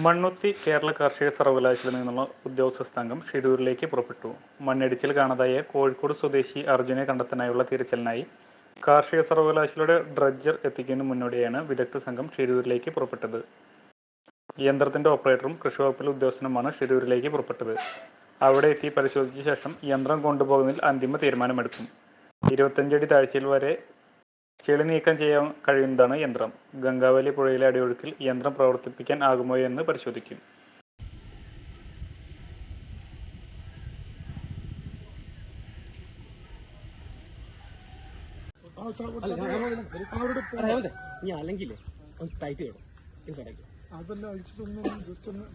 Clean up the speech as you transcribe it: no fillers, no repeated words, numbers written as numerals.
മണ്ണുത്തി കേരള കാർഷിക സർവകലാശാലയിൽ നിന്നുള്ള ഉദ്യോഗസ്ഥ സംഘം ഷിരൂരിലേക്ക് പുറപ്പെട്ടു. മണ്ണിടിച്ചിൽ കാണാതായ കോഴിക്കോട് സ്വദേശി അർജുനെ കണ്ടെത്താനായുള്ള തിരച്ചിലിനായി കാർഷിക സർവകലാശാലയുടെ ഡ്രഡ്ജർ എത്തിക്കുന്നതിന് മുന്നോടിയായാണ് വിദഗ്ധ സംഘം ഷിരൂരിലേക്ക് പുറപ്പെട്ടത്. യന്ത്രത്തിന്റെ ഓപ്പറേറ്ററും കൃഷിവകുപ്പിലെ ഉദ്യോഗസ്ഥനുമാണ് ഷിരൂരിലേക്ക് പുറപ്പെട്ടത്. അവിടെ എത്തി പരിശോധിച്ച ശേഷം യന്ത്രം കൊണ്ടുപോകുന്നതിൽ അന്തിമ തീരുമാനമെടുക്കും. 25 അടി താഴ്ചയിൽ വരെ ചെളി നീക്കം ചെയ്യാൻ കഴിയുന്നതാണ് യന്ത്രം. ഗംഗാവലി പുഴയിലെ അടിയൊഴുക്കിൽ യന്ത്രം പ്രവർത്തിപ്പിക്കാൻ ആകുമോ എന്ന് പരിശോധിക്കും. അതെല്ലാം അഴിച്ചിട്ടൊന്നും ജസ്റ്റ് ഒന്ന്